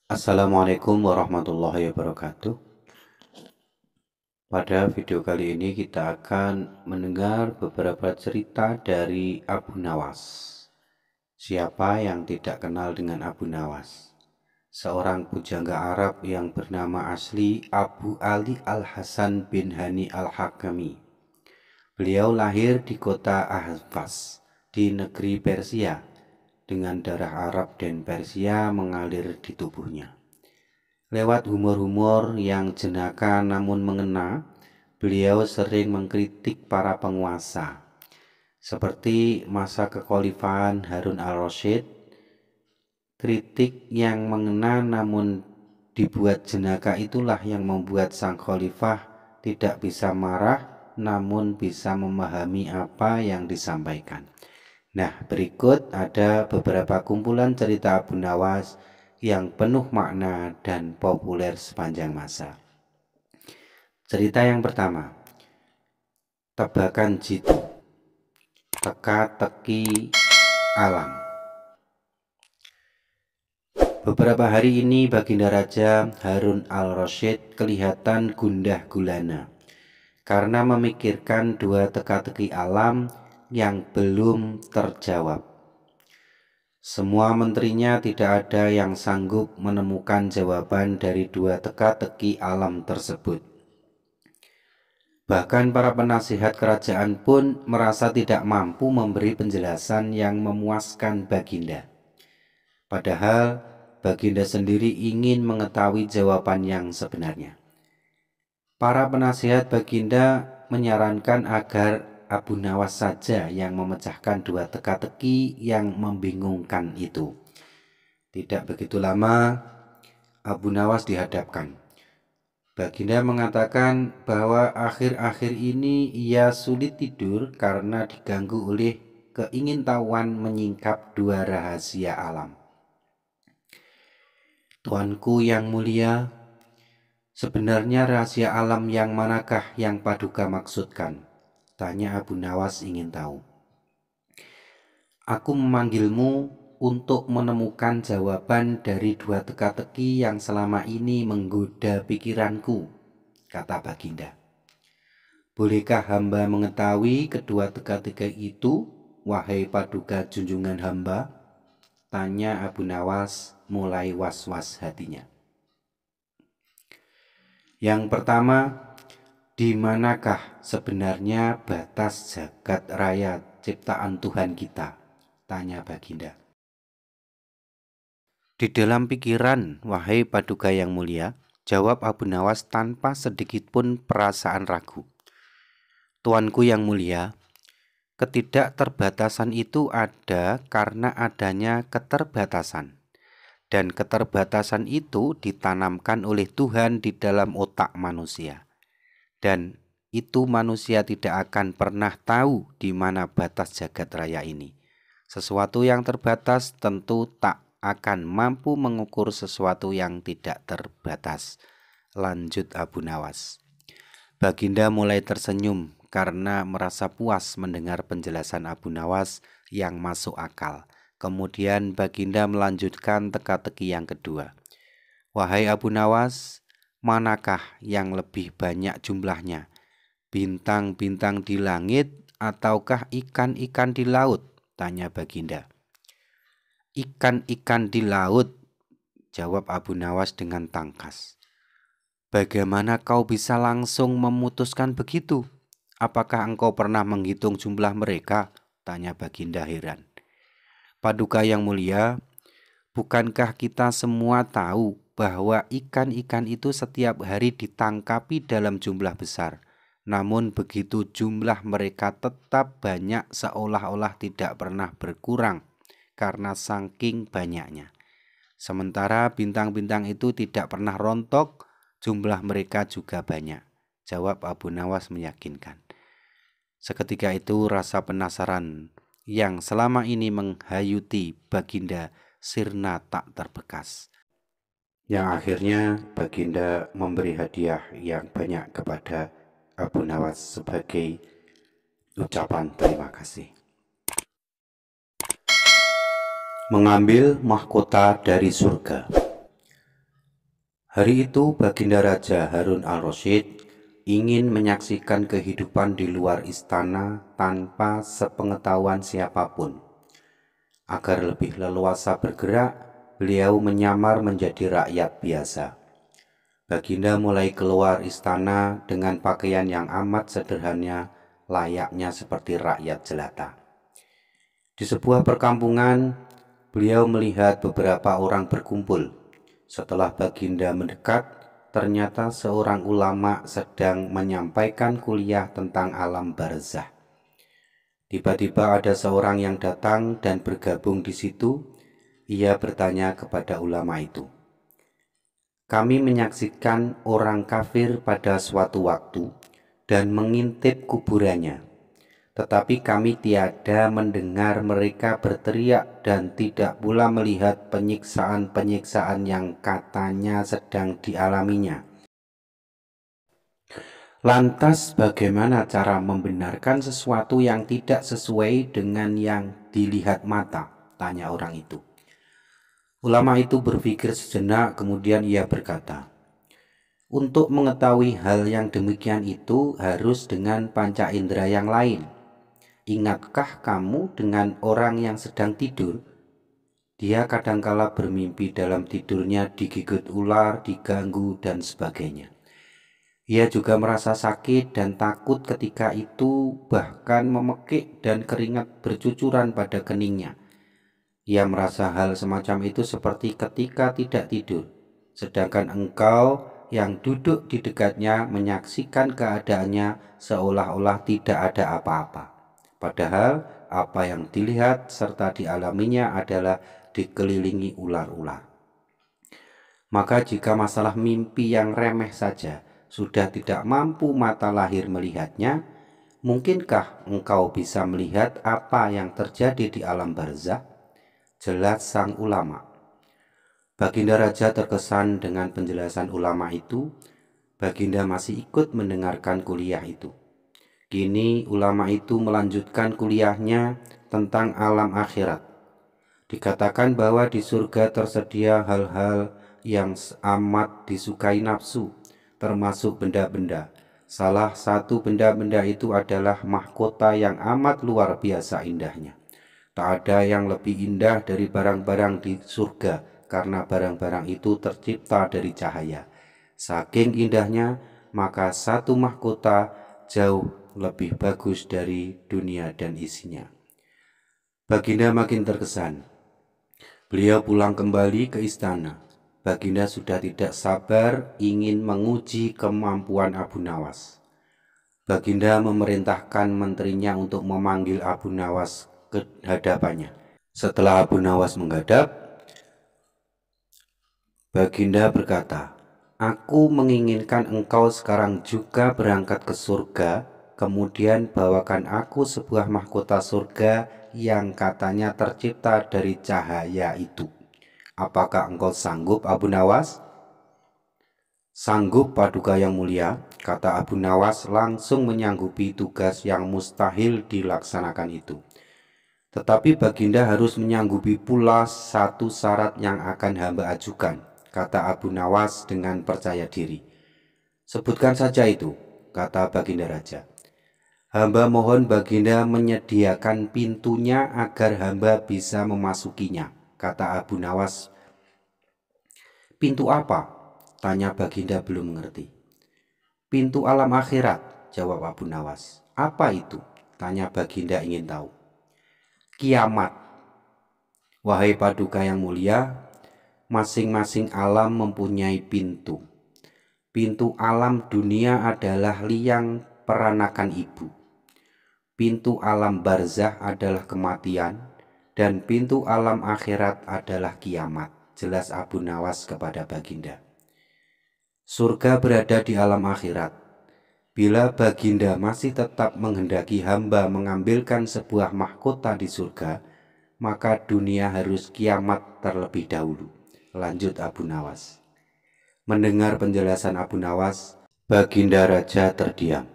Assalamualaikum warahmatullahi wabarakatuh. Pada video kali ini kita akan mendengar beberapa cerita dari Abu Nawas. Siapa yang tidak kenal dengan Abu Nawas? Seorang pujangga Arab yang bernama asli Abu Ali Al-Hasan bin Hani Al-Hakami. Beliau lahir di kota Ahvaz di negeri Persia dengan darah Arab dan Persia mengalir di tubuhnya. Lewat humor-humor yang jenaka namun mengena, beliau sering mengkritik para penguasa, seperti masa kekhalifahan Harun al-Rasyid. Kritik yang mengena namun dibuat jenaka itulah yang membuat sang khalifah tidak bisa marah namun bisa memahami apa yang disampaikan. Nah, berikut ada beberapa kumpulan cerita Abu Nawas yang penuh makna dan populer sepanjang masa. Cerita yang pertama, Tebakan Jitu, Teka-teki Alam. Beberapa hari ini Baginda Raja Harun al-Rasyid kelihatan gundah gulana karena memikirkan dua teka-teki alam yang belum terjawab. Semua menterinya tidak ada yang sanggup menemukan jawaban dari dua teka-teki alam tersebut. Bahkan para penasihat kerajaan pun merasa tidak mampu memberi penjelasan yang memuaskan Baginda. Padahal Baginda sendiri ingin mengetahui jawaban yang sebenarnya. Para penasihat Baginda menyarankan agar Abu Nawas saja yang memecahkan dua teka-teki yang membingungkan itu. Tidak begitu lama, Abu Nawas dihadapkan. Baginda mengatakan bahwa akhir-akhir ini ia sulit tidur karena diganggu oleh keingintahuan menyingkap dua rahasia alam. Tuanku yang mulia, sebenarnya rahasia alam yang manakah yang Paduka maksudkan? Tanya Abu Nawas ingin tahu. Aku memanggilmu untuk menemukan jawaban dari dua teka-teki yang selama ini menggoda pikiranku, kata Baginda. Bolehkah hamba mengetahui kedua teka-teki itu, wahai Paduka junjungan hamba? Tanya Abu Nawas mulai was-was hatinya. Yang pertama, di manakah sebenarnya batas jagat raya ciptaan Tuhan kita? Tanya Baginda. Di dalam pikiran, wahai Paduka yang mulia, jawab Abu Nawas tanpa sedikit pun perasaan ragu. Tuanku yang mulia, ketidakterbatasan itu ada karena adanya keterbatasan. Dan keterbatasan itu ditanamkan oleh Tuhan di dalam otak manusia. Dan itu manusia tidak akan pernah tahu di mana batas jagat raya ini. Sesuatu yang terbatas tentu tak akan mampu mengukur sesuatu yang tidak terbatas. Lanjut Abu Nawas. Baginda mulai tersenyum karena merasa puas mendengar penjelasan Abu Nawas yang masuk akal. Kemudian Baginda melanjutkan teka-teki yang kedua. Wahai Abu Nawas, manakah yang lebih banyak jumlahnya? Bintang-bintang di langit ataukah ikan-ikan di laut? Tanya Baginda. Ikan-ikan di laut, jawab Abu Nawas dengan tangkas. Bagaimana kau bisa langsung memutuskan begitu? Apakah engkau pernah menghitung jumlah mereka? Tanya Baginda heran. Paduka yang mulia, bukankah kita semua tahu bahwa ikan-ikan itu setiap hari ditangkapi dalam jumlah besar? Namun begitu jumlah mereka tetap banyak seolah-olah tidak pernah berkurang karena saking banyaknya. Sementara bintang-bintang itu tidak pernah rontok, jumlah mereka juga banyak. Jawab Abu Nawas meyakinkan. Seketika itu rasa penasaran yang selama ini menghayuti Baginda sirna tak terbekas. Yang akhirnya Baginda memberi hadiah yang banyak kepada Abu Nawas sebagai ucapan terima kasih. Mengambil mahkota dari surga. Hari itu Baginda Raja Harun al-Rasyid ingin menyaksikan kehidupan di luar istana tanpa sepengetahuan siapapun. Agar lebih leluasa bergerak, beliau menyamar menjadi rakyat biasa. Baginda mulai keluar istana dengan pakaian yang amat sederhana, layaknya seperti rakyat jelata. Di sebuah perkampungan, beliau melihat beberapa orang berkumpul. Setelah Baginda mendekat, ternyata seorang ulama sedang menyampaikan kuliah tentang alam barzah. Tiba-tiba ada seorang yang datang dan bergabung di situ. Ia bertanya kepada ulama itu, "Kami menyaksikan orang kafir pada suatu waktu dan mengintip kuburannya. Tetapi kami tiada mendengar mereka berteriak dan tidak pula melihat penyiksaan-penyiksaan yang katanya sedang dialaminya. Lantas bagaimana cara membenarkan sesuatu yang tidak sesuai dengan yang dilihat mata?" tanya orang itu. Ulama itu berpikir sejenak, kemudian ia berkata, "Untuk mengetahui hal yang demikian itu harus dengan panca indera yang lain. Ingatkah kamu dengan orang yang sedang tidur? Dia kadangkala bermimpi dalam tidurnya digigit ular, diganggu, dan sebagainya. Ia juga merasa sakit dan takut ketika itu, bahkan memekik dan keringat bercucuran pada keningnya. Ia merasa hal semacam itu seperti ketika tidak tidur, sedangkan engkau yang duduk di dekatnya menyaksikan keadaannya seolah-olah tidak ada apa-apa. Padahal apa yang dilihat serta dialaminya adalah dikelilingi ular-ular. Maka jika masalah mimpi yang remeh saja sudah tidak mampu mata lahir melihatnya, mungkinkah engkau bisa melihat apa yang terjadi di alam barzah?" Jelas sang ulama. Baginda Raja terkesan dengan penjelasan ulama itu. Baginda masih ikut mendengarkan kuliah itu. Kini ulama itu melanjutkan kuliahnya tentang alam akhirat. Dikatakan bahwa di surga tersedia hal-hal yang amat disukai nafsu, termasuk benda-benda. Salah satu benda-benda itu adalah mahkota yang amat luar biasa indahnya. Tak ada yang lebih indah dari barang-barang di surga, karena barang-barang itu tercipta dari cahaya. Saking indahnya, maka satu mahkota jauh lebih bagus dari dunia dan isinya. Baginda makin terkesan. Beliau pulang kembali ke istana. Baginda sudah tidak sabar ingin menguji kemampuan Abu Nawas. Baginda memerintahkan menterinya untuk memanggil Abu Nawas ke hadapannya. Setelah Abu Nawas menghadap, Baginda berkata, "Aku menginginkan engkau sekarang juga berangkat ke surga, kemudian bawakan aku sebuah mahkota surga yang katanya tercipta dari cahaya itu. Apakah engkau sanggup, Abu Nawas?" "Sanggup, Paduka yang mulia," kata Abu Nawas, langsung menyanggupi tugas yang mustahil dilaksanakan itu. "Tetapi Baginda harus menyanggupi pula satu syarat yang akan hamba ajukan," kata Abu Nawas dengan percaya diri. "Sebutkan saja itu," kata Baginda Raja. "Hamba mohon Baginda menyediakan pintunya agar hamba bisa memasukinya," kata Abu Nawas. "Pintu apa?" tanya Baginda belum mengerti. "Pintu alam akhirat," jawab Abu Nawas. "Apa itu?" tanya Baginda ingin tahu. "Kiamat. Wahai Paduka yang mulia, masing-masing alam mempunyai pintu. Pintu alam dunia adalah liang peranakan ibu. Pintu alam barzah adalah kematian, dan pintu alam akhirat adalah kiamat," jelas Abu Nawas kepada Baginda. "Surga berada di alam akhirat. Bila Baginda masih tetap menghendaki hamba mengambilkan sebuah mahkota di surga, maka dunia harus kiamat terlebih dahulu," lanjut Abu Nawas. Mendengar penjelasan Abu Nawas, Baginda Raja terdiam.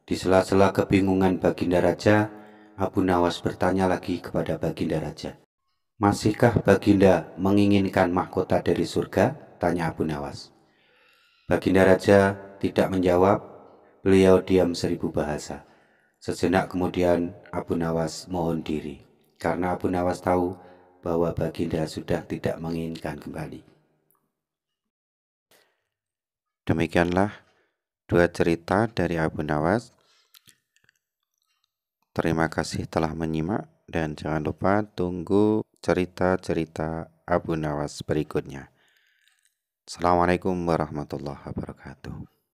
Di sela-sela kebingungan Baginda Raja, Abu Nawas bertanya lagi kepada Baginda Raja. "Masihkah Baginda menginginkan mahkota dari surga?" tanya Abu Nawas. Baginda Raja tidak menjawab, beliau diam 1000 bahasa. Sejenak kemudian Abu Nawas mohon diri, karena Abu Nawas tahu bahwa Baginda sudah tidak menginginkan kembali. Demikianlah 2 cerita dari Abu Nawas. Terima kasih telah menyimak dan jangan lupa tunggu cerita-cerita Abu Nawas berikutnya. Assalamualaikum warahmatullahi wabarakatuh.